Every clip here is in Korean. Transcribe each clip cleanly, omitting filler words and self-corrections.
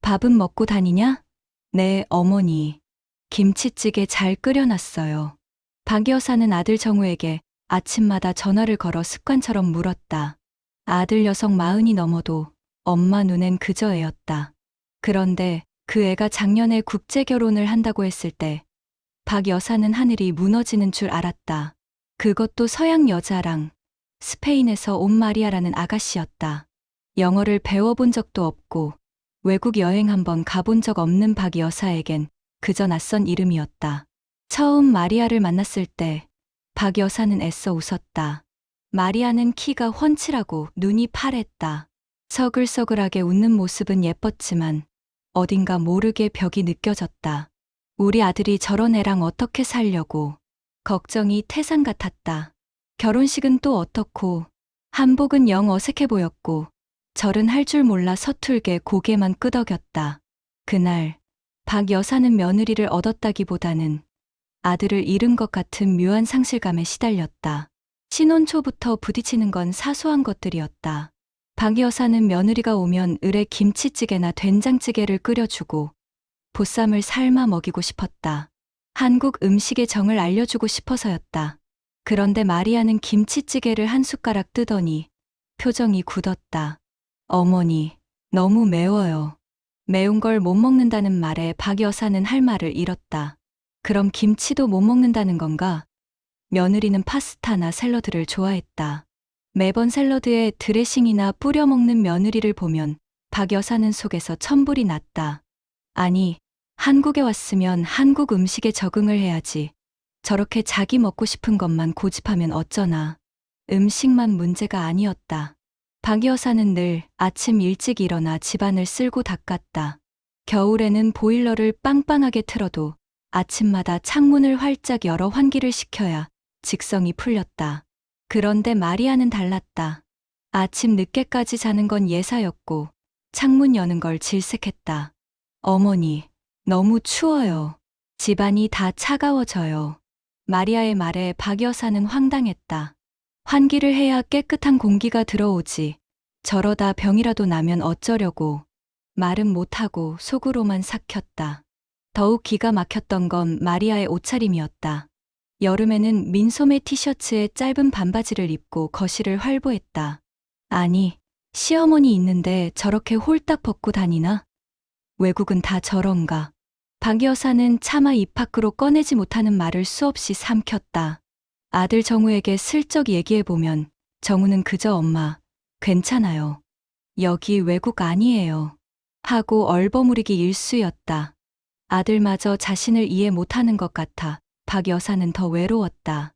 밥은 먹고 다니냐? 네, 어머니. 김치찌개 잘 끓여놨어요. 박 여사는 아들 정우에게 아침마다 전화를 걸어 습관처럼 물었다. 아들 녀석 40이 넘어도 엄마 눈엔 그저 애였다. 그런데 그 애가 작년에 국제 결혼을 한다고 했을 때 박 여사는 하늘이 무너지는 줄 알았다. 그것도 서양 여자랑 스페인에서 온 마리아라는 아가씨였다. 영어를 배워본 적도 없고 외국 여행 한번 가본 적 없는 박 여사에겐 그저 낯선 이름이었다. 처음 마리아를 만났을 때 박 여사는 애써 웃었다. 마리아는 키가 훤칠하고 눈이 파랬다. 서글서글하게 웃는 모습은 예뻤지만 어딘가 모르게 벽이 느껴졌다. 우리 아들이 저런 애랑 어떻게 살려고. 걱정이 태산 같았다. 결혼식은 또 어떻고, 한복은 영 어색해 보였고, 절은 할 줄 몰라 서툴게 고개만 끄덕였다. 그날 박 여사는 며느리를 얻었다기보다는 아들을 잃은 것 같은 묘한 상실감에 시달렸다. 신혼 초부터 부딪히는 건 사소한 것들이었다. 박 여사는 며느리가 오면 을에 김치찌개나 된장찌개를 끓여주고 보쌈을 삶아 먹이고 싶었다. 한국 음식의 정을 알려주고 싶어서였다. 그런데 마리아는 김치찌개를 한 숟가락 뜨더니 표정이 굳었다. 어머니, 너무 매워요. 매운 걸 못 먹는다는 말에 박 여사는 할 말을 잃었다. 그럼 김치도 못 먹는다는 건가? 며느리는 파스타나 샐러드를 좋아했다. 매번 샐러드에 드레싱이나 뿌려 먹는 며느리를 보면 박 여사는 속에서 천불이 났다. 아니, 한국에 왔으면 한국 음식에 적응을 해야지. 저렇게 자기 먹고 싶은 것만 고집하면 어쩌나. 음식만 문제가 아니었다. 박 여사는 늘 아침 일찍 일어나 집안을 쓸고 닦았다. 겨울에는 보일러를 빵빵하게 틀어도 아침마다 창문을 활짝 열어 환기를 시켜야 직성이 풀렸다. 그런데 마리아는 달랐다. 아침 늦게까지 자는 건 예사였고 창문 여는 걸 질색했다. 어머니, 너무 추워요. 집안이 다 차가워져요. 마리아의 말에 박 여사는 황당했다. 환기를 해야 깨끗한 공기가 들어오지. 저러다 병이라도 나면 어쩌려고. 말은 못하고 속으로만 삭혔다. 더욱 기가 막혔던 건 마리아의 옷차림이었다. 여름에는 민소매 티셔츠에 짧은 반바지를 입고 거실을 활보했다. 아니, 시어머니 있는데 저렇게 홀딱 벗고 다니나? 외국은 다 저런가. 박 여사는 차마 입 밖으로 꺼내지 못하는 말을 수없이 삼켰다. 아들 정우에게 슬쩍 얘기해보면 정우는 그저 엄마, 괜찮아요. 여기 외국 아니에요. 하고 얼버무리기 일쑤였다. 아들마저 자신을 이해 못하는 것 같아 박 여사는 더 외로웠다.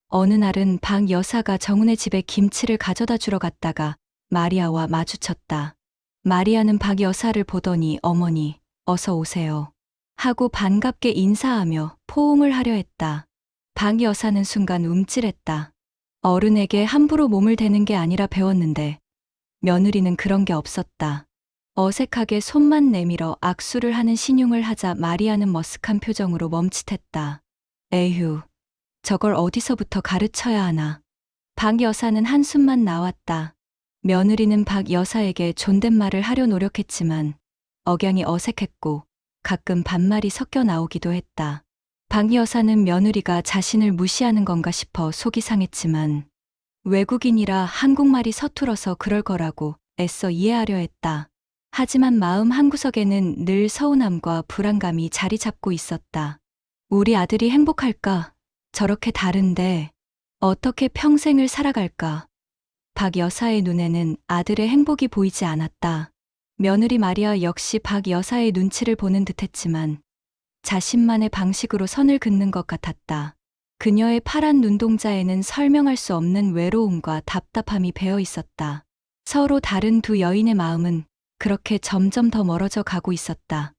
어느 날은 박 여사가 정훈의 집에 김치를 가져다 주러 갔다가 마리아와 마주쳤다. 마리아는 박 여사를 보더니 어머니, 어서 오세요. 하고 반갑게 인사하며 포옹을 하려 했다. 박 여사는 순간 움찔했다. 어른에게 함부로 몸을 대는 게 아니라 배웠는데 며느리는 그런 게 없었다. 어색하게 손만 내밀어 악수를 하는 신용을 하자 마리아는 머쓱한 표정으로 멈칫했다. 에휴, 저걸 어디서부터 가르쳐야 하나. 박 여사는 한숨만 나왔다. 며느리는 박 여사에게 존댓말을 하려 노력했지만 억양이 어색했고 가끔 반말이 섞여 나오기도 했다. 박 여사는 며느리가 자신을 무시하는 건가 싶어 속이 상했지만 외국인이라 한국말이 서툴어서 그럴 거라고 애써 이해하려 했다. 하지만 마음 한구석에는 늘 서운함과 불안감이 자리 잡고 있었다. 우리 아들이 행복할까? 저렇게 다른데 어떻게 평생을 살아갈까? 박 여사의 눈에는 아들의 행복이 보이지 않았다. 며느리 마리아 역시 박 여사의 눈치를 보는 듯했지만 자신만의 방식으로 선을 긋는 것 같았다. 그녀의 파란 눈동자에는 설명할 수 없는 외로움과 답답함이 배어 있었다. 서로 다른 두 여인의 마음은 그렇게 점점 더 멀어져 가고 있었다.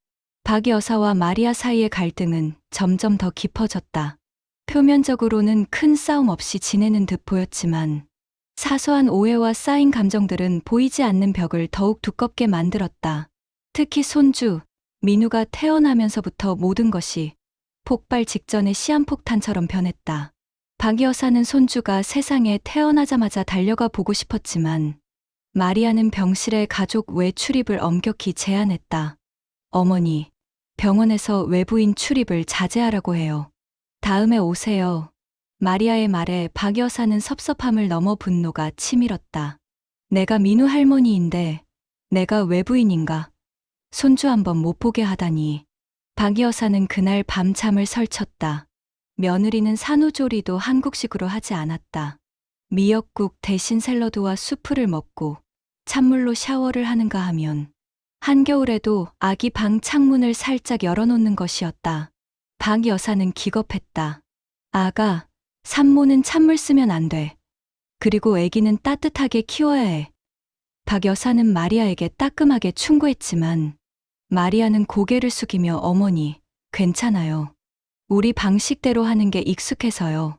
박 여사와 마리아 사이의 갈등은 점점 더 깊어졌다. 표면적으로는 큰 싸움 없이 지내는 듯 보였지만 사소한 오해와 쌓인 감정들은 보이지 않는 벽을 더욱 두껍게 만들었다. 특히 손주, 민우가 태어나면서부터 모든 것이 폭발 직전의 시한폭탄처럼 변했다. 박 여사는 손주가 세상에 태어나자마자 달려가 보고 싶었지만 마리아는 병실에 가족 외출입을 엄격히 제한했다. 어머니, 병원에서 외부인 출입을 자제하라고 해요. 다음에 오세요. 마리아의 말에 박 여사는 섭섭함을 넘어 분노가 치밀었다. 내가 민우 할머니인데 내가 외부인인가? 손주 한번 못 보게 하다니. 박 여사는 그날 밤잠을 설쳤다. 며느리는 산후조리도 한국식으로 하지 않았다. 미역국 대신 샐러드와 수프를 먹고 찬물로 샤워를 하는가 하면 한겨울에도 아기 방 창문을 살짝 열어놓는 것이었다. 박 여사는 기겁했다. 아가, 산모는 찬물 쓰면 안 돼. 그리고 아기는 따뜻하게 키워야 해. 박 여사는 마리아에게 따끔하게 충고했지만 마리아는 고개를 숙이며 어머니, 괜찮아요. 우리 방식대로 하는 게 익숙해서요.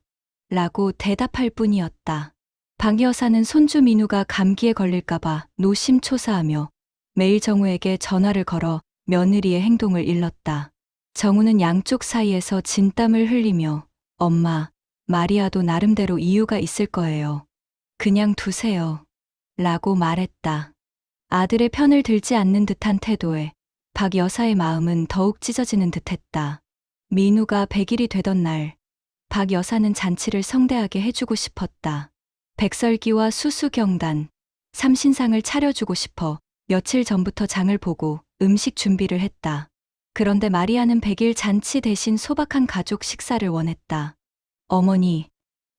라고 대답할 뿐이었다. 박 여사는 손주 민우가 감기에 걸릴까봐 노심초사하며 매일 정우에게 전화를 걸어 며느리의 행동을 일렀다. 정우는 양쪽 사이에서 진땀을 흘리며 엄마, 마리아도 나름대로 이유가 있을 거예요. 그냥 두세요. 라고 말했다. 아들의 편을 들지 않는 듯한 태도에 박 여사의 마음은 더욱 찢어지는 듯했다. 민우가 100일이 되던 날, 박 여사는 잔치를 성대하게 해주고 싶었다. 백설기와 수수경단, 삼신상을 차려주고 싶어 며칠 전부터 장을 보고 음식 준비를 했다. 그런데 마리아는 100일 잔치 대신 소박한 가족 식사를 원했다. 어머니,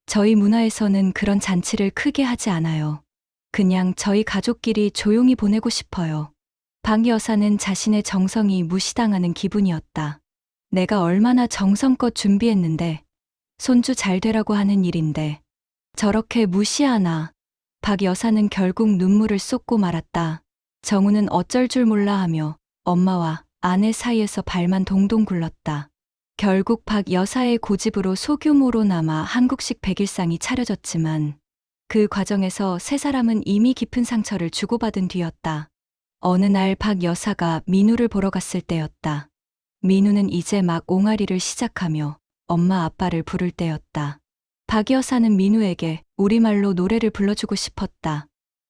저희 문화에서는 그런 잔치를 크게 하지 않아요. 그냥 저희 가족끼리 조용히 보내고 싶어요. 박 여사는 자신의 정성이 무시당하는 기분이었다. 내가 얼마나 정성껏 준비했는데, 손주 잘 되라고 하는 일인데, 저렇게 무시하나. 박 여사는 결국 눈물을 쏟고 말았다. 정우는 어쩔 줄 몰라 하며 엄마와 아내 사이에서 발만 동동 굴렀다. 결국 박 여사의 고집으로 소규모로나마 한국식 백일상이 차려졌지만 그 과정에서 세 사람은 이미 깊은 상처를 주고받은 뒤였다. 어느 날 박 여사가 민우를 보러 갔을 때였다. 민우는 이제 막 옹알이를 시작하며 엄마 아빠를 부를 때였다. 박 여사는 민우에게 우리말로 노래를 불러주고 싶었다.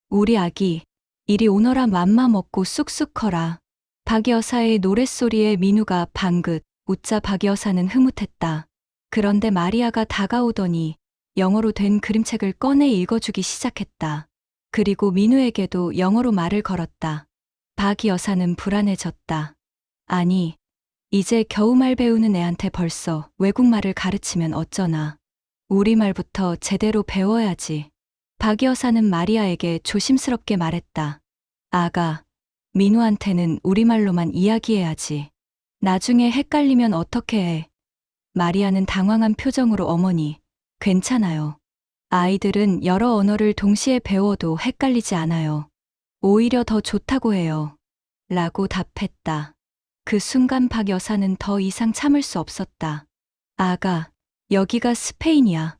우리 아기, 이리 오너라 맘마 먹고 쑥쑥 커라. 박 여사의 노랫소리에 민우가 방긋 웃자 박 여사는 흐뭇했다. 그런데 마리아가 다가오더니 영어로 된 그림책을 꺼내 읽어주기 시작했다. 그리고 민우에게도 영어로 말을 걸었다. 박 여사는 불안해졌다. 아니, 이제 겨우말 배우는 애한테 벌써 외국말을 가르치면 어쩌나. 우리말부터 제대로 배워야지. 박 여사는 마리아에게 조심스럽게 말했다. 아가, 민우한테는 우리말로만 이야기해야지. 나중에 헷갈리면 어떻게 해. 마리아는 당황한 표정으로 어머니, 괜찮아요. 아이들은 여러 언어를 동시에 배워도 헷갈리지 않아요. 오히려 더 좋다고 해요. 라고 답했다. 그 순간 박 여사는 더 이상 참을 수 없었다. 아가, 여기가 스페인이야.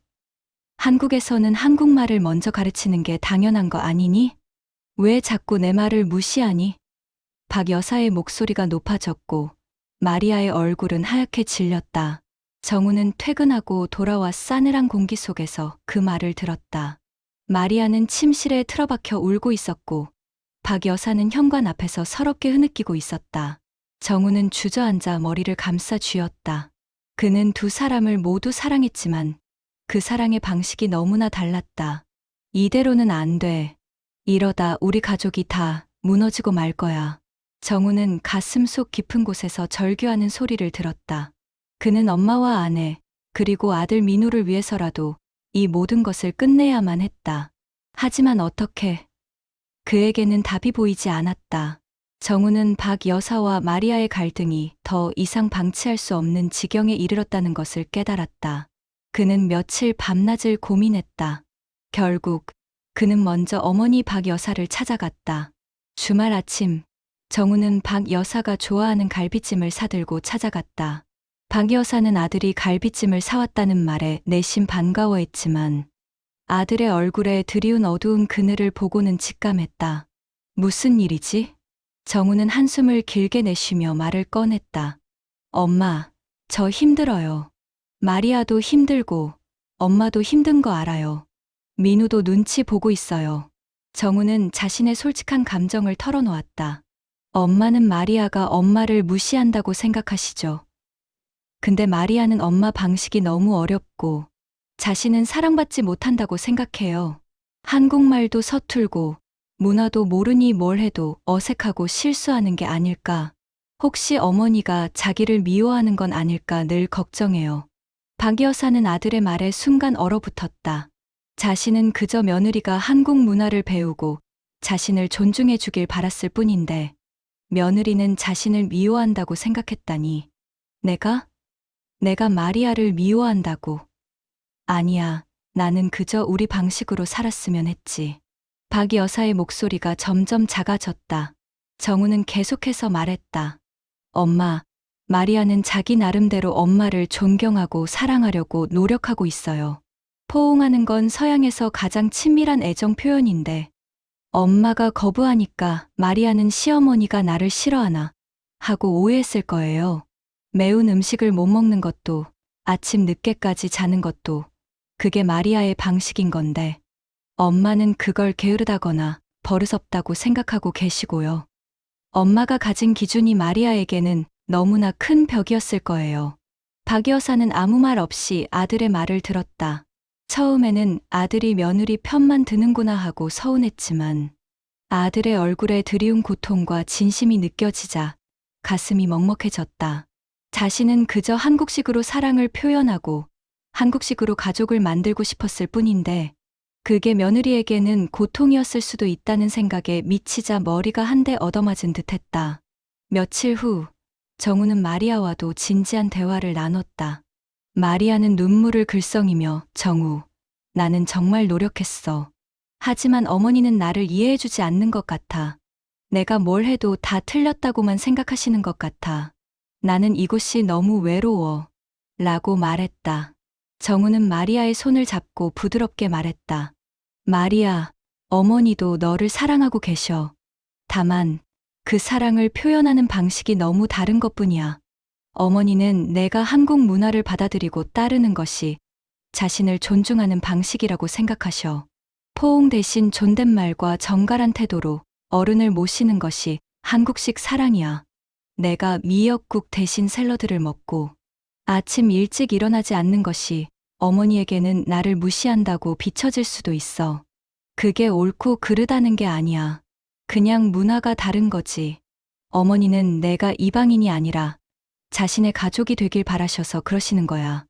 한국에서는 한국말을 먼저 가르치는 게 당연한 거 아니니? 왜 자꾸 내 말을 무시하니? 박 여사의 목소리가 높아졌고 마리아의 얼굴은 하얗게 질렸다. 정우는 퇴근하고 돌아와 싸늘한 공기 속에서 그 말을 들었다. 마리아는 침실에 틀어박혀 울고 있었고 박 여사는 현관 앞에서 서럽게 흐느끼고 있었다. 정우는 주저앉아 머리를 감싸 쥐었다. 그는 두 사람을 모두 사랑했지만 그 사랑의 방식이 너무나 달랐다. 이대로는 안 돼. 이러다 우리 가족이 다 무너지고 말 거야. 정우는 가슴 속 깊은 곳에서 절규하는 소리를 들었다. 그는 엄마와 아내, 그리고 아들 민우를 위해서라도 이 모든 것을 끝내야만 했다. 하지만 어떻게? 그에게는 답이 보이지 않았다. 정우는 박 여사와 마리아의 갈등이 더 이상 방치할 수 없는 지경에 이르렀다는 것을 깨달았다. 그는 며칠 밤낮을 고민했다. 결국 그는 먼저 어머니 박 여사를 찾아갔다. 주말 아침, 정우는 박 여사가 좋아하는 갈비찜을 사들고 찾아갔다. 박 여사는 아들이 갈비찜을 사왔다는 말에 내심 반가워했지만 아들의 얼굴에 드리운 어두운 그늘을 보고는 직감했다. 무슨 일이지? 정우는 한숨을 길게 내쉬며 말을 꺼냈다. 엄마, 저 힘들어요. 마리아도 힘들고 엄마도 힘든 거 알아요. 민우도 눈치 보고 있어요. 정우는 자신의 솔직한 감정을 털어놓았다. 엄마는 마리아가 엄마를 무시한다고 생각하시죠. 근데 마리아는 엄마 방식이 너무 어렵고 자신은 사랑받지 못한다고 생각해요. 한국말도 서툴고 문화도 모르니 뭘 해도 어색하고 실수하는 게 아닐까. 혹시 어머니가 자기를 미워하는 건 아닐까 늘 걱정해요. 박 여사는 아들의 말에 순간 얼어붙었다. 자신은 그저 며느리가 한국 문화를 배우고 자신을 존중해 주길 바랐을 뿐인데 며느리는 자신을 미워한다고 생각했다니. 내가 마리아를 미워한다고. 아니야, 나는 그저 우리 방식으로 살았으면 했지. 박 여사의 목소리가 점점 작아졌다. 정우는 계속해서 말했다. 엄마, 마리아는 자기 나름대로 엄마를 존경하고 사랑하려고 노력하고 있어요. 포옹하는 건 서양에서 가장 친밀한 애정 표현인데 엄마가 거부하니까 마리아는 시어머니가 나를 싫어하나 하고 오해했을 거예요. 매운 음식을 못 먹는 것도 아침 늦게까지 자는 것도 그게 마리아의 방식인 건데 엄마는 그걸 게으르다거나 버릇없다고 생각하고 계시고요. 엄마가 가진 기준이 마리아에게는 너무나 큰 벽이었을 거예요. 박 여사는 아무 말 없이 아들의 말을 들었다. 처음에는 아들이 며느리 편만 드는구나 하고 서운했지만 아들의 얼굴에 드리운 고통과 진심이 느껴지자 가슴이 먹먹해졌다. 자신은 그저 한국식으로 사랑을 표현하고 한국식으로 가족을 만들고 싶었을 뿐인데 그게 며느리에게는 고통이었을 수도 있다는 생각에 미치자 머리가 한 대 얻어맞은 듯했다. 며칠 후 정우는 마리아와도 진지한 대화를 나눴다. 마리아는 눈물을 글썽이며 정우, 나는 정말 노력했어. 하지만 어머니는 나를 이해해주지 않는 것 같아. 내가 뭘 해도 다 틀렸다고만 생각하시는 것 같아. 나는 이곳이 너무 외로워. 라고 말했다. 정우는 마리아의 손을 잡고 부드럽게 말했다. 마리아, 어머니도 너를 사랑하고 계셔. 다만 그 사랑을 표현하는 방식이 너무 다른 것뿐이야. 어머니는 내가 한국 문화를 받아들이고 따르는 것이 자신을 존중하는 방식이라고 생각하셔. 포옹 대신 존댓말과 정갈한 태도로 어른을 모시는 것이 한국식 사랑이야. 내가 미역국 대신 샐러드를 먹고 아침 일찍 일어나지 않는 것이 어머니에게는 나를 무시한다고 비춰질 수도 있어. 그게 옳고 그르다는 게 아니야. 그냥 문화가 다른 거지. 어머니는 내가 이방인이 아니라 자신의 가족이 되길 바라셔서 그러시는 거야.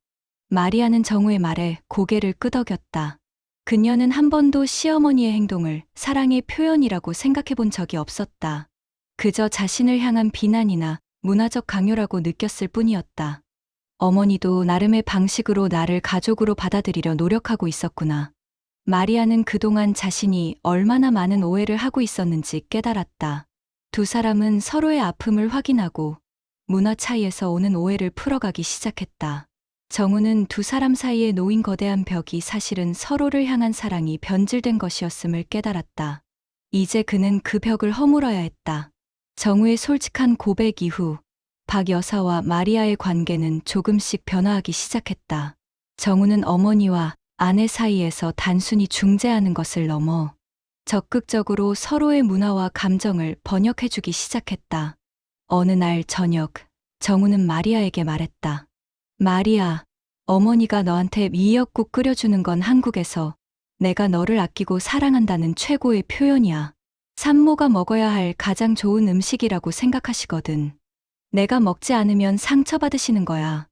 마리아는 정우의 말에 고개를 끄덕였다. 그녀는 한 번도 시어머니의 행동을 사랑의 표현이라고 생각해 본 적이 없었다. 그저 자신을 향한 비난이나 문화적 강요라고 느꼈을 뿐이었다. 어머니도 나름의 방식으로 나를 가족으로 받아들이려 노력하고 있었구나. 마리아는 그동안 자신이 얼마나 많은 오해를 하고 있었는지 깨달았다. 두 사람은 서로의 아픔을 확인하고 문화 차이에서 오는 오해를 풀어가기 시작했다. 정우는 두 사람 사이에 놓인 거대한 벽이 사실은 서로를 향한 사랑이 변질된 것이었음을 깨달았다. 이제 그는 그 벽을 허물어야 했다. 정우의 솔직한 고백 이후 박 여사와 마리아의 관계는 조금씩 변화하기 시작했다. 정우는 어머니와 아내 사이에서 단순히 중재하는 것을 넘어 적극적으로 서로의 문화와 감정을 번역해주기 시작했다. 어느 날 저녁, 정우는 마리아에게 말했다. 마리아, 어머니가 너한테 미역국 끓여주는 건 한국에서 내가 너를 아끼고 사랑한다는 최고의 표현이야. 산모가 먹어야 할 가장 좋은 음식이라고 생각하시거든. 내가 먹지 않으면 상처받으시는 거야.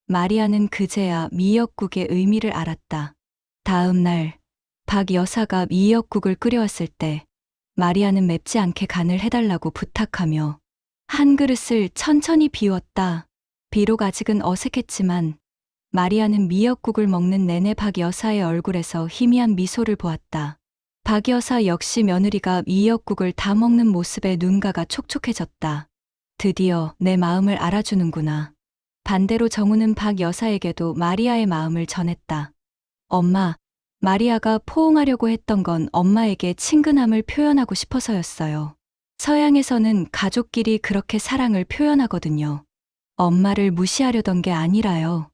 마리아는 그제야 미역국의 의미를 알았다. 다음 날, 박 여사가 미역국을 끓여왔을 때 마리아는 맵지 않게 간을 해달라고 부탁하며 한 그릇을 천천히 비웠다. 비록 아직은 어색했지만 마리아는 미역국을 먹는 내내 박 여사의 얼굴에서 희미한 미소를 보았다. 박 여사 역시 며느리가 미역국을 다 먹는 모습에 눈가가 촉촉해졌다. 드디어 내 마음을 알아주는구나. 반대로 정우는 박 여사에게도 마리아의 마음을 전했다. 엄마, 마리아가 포옹하려고 했던 건 엄마에게 친근함을 표현하고 싶어서였어요. 서양에서는 가족끼리 그렇게 사랑을 표현하거든요. 엄마를 무시하려던 게 아니라요.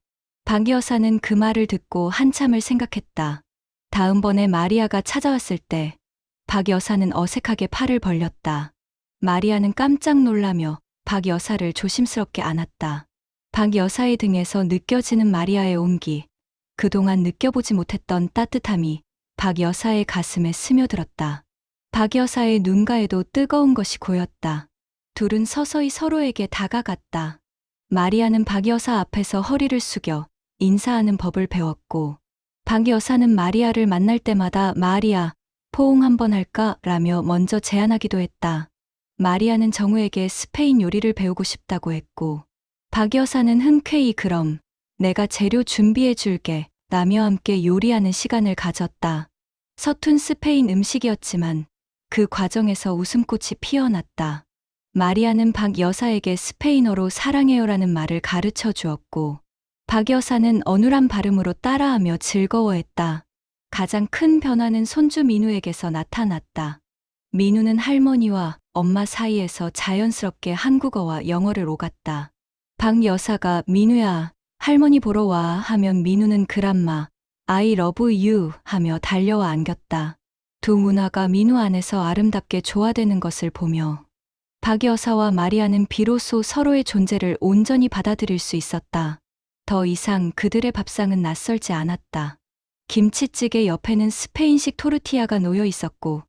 박 여사는 그 말을 듣고 한참을 생각했다. 다음번에 마리아가 찾아왔을 때 박 여사는 어색하게 팔을 벌렸다. 마리아는 깜짝 놀라며 박 여사를 조심스럽게 안았다. 박 여사의 등에서 느껴지는 마리아의 온기, 그동안 느껴보지 못했던 따뜻함이 박 여사의 가슴에 스며들었다. 박 여사의 눈가에도 뜨거운 것이 고였다. 둘은 서서히 서로에게 다가갔다. 마리아는 박 여사 앞에서 허리를 숙여 인사하는 법을 배웠고, 박 여사는 마리아를 만날 때마다 마리아, 포옹 한번 할까? 라며 먼저 제안하기도 했다. 마리아는 정우에게 스페인 요리를 배우고 싶다고 했고, 박 여사는 흔쾌히 그럼 내가 재료 준비해 줄게 라며 함께 요리하는 시간을 가졌다. 서툰 스페인 음식이었지만 그 과정에서 웃음꽃이 피어났다. 마리아는 박 여사에게 스페인어로 사랑해요라는 말을 가르쳐 주었고, 박 여사는 어눌한 발음으로 따라하며 즐거워했다. 가장 큰 변화는 손주 민우에게서 나타났다. 민우는 할머니와 엄마 사이에서 자연스럽게 한국어와 영어를 오갔다. 박 여사가 민우야, 할머니 보러 와 하면 민우는 그람마, I love you 하며 달려와 안겼다. 두 문화가 민우 안에서 아름답게 조화되는 것을 보며 박 여사와 마리아는 비로소 서로의 존재를 온전히 받아들일 수 있었다. 더 이상 그들의 밥상은 낯설지 않았다. 김치찌개 옆에는 스페인식 토르티아가 놓여 있었고,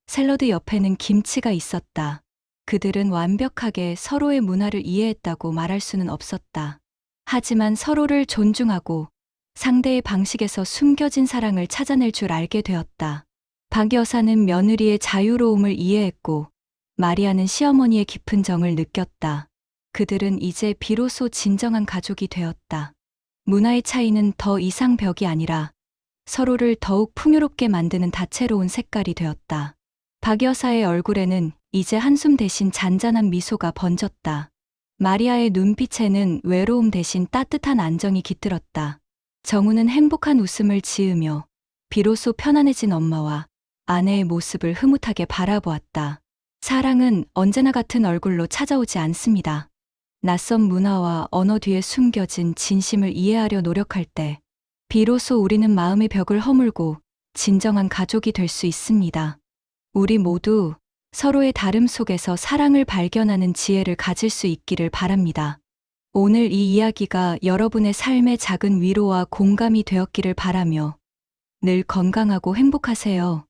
샐러드 옆에는 김치가 있었다. 그들은 완벽하게 서로의 문화를 이해했다고 말할 수는 없었다. 하지만 서로를 존중하고 상대의 방식에서 숨겨진 사랑을 찾아낼 줄 알게 되었다. 박 여사는 며느리의 자유로움을 이해했고, 마리아는 시어머니의 깊은 정을 느꼈다. 그들은 이제 비로소 진정한 가족이 되었다. 문화의 차이는 더 이상 벽이 아니라 서로를 더욱 풍요롭게 만드는 다채로운 색깔이 되었다. 박 여사의 얼굴에는 이제 한숨 대신 잔잔한 미소가 번졌다. 마리아의 눈빛에는 외로움 대신 따뜻한 안정이 깃들었다. 정우는 행복한 웃음을 지으며 비로소 편안해진 엄마와 아내의 모습을 흐뭇하게 바라보았다. 사랑은 언제나 같은 얼굴로 찾아오지 않습니다. 낯선 문화와 언어 뒤에 숨겨진 진심을 이해하려 노력할 때 비로소 우리는 마음의 벽을 허물고 진정한 가족이 될 수 있습니다. 우리 모두 서로의 다름 속에서 사랑을 발견하는 지혜를 가질 수 있기를 바랍니다. 오늘 이 이야기가 여러분의 삶의 작은 위로와 공감이 되었기를 바라며 늘 건강하고 행복하세요.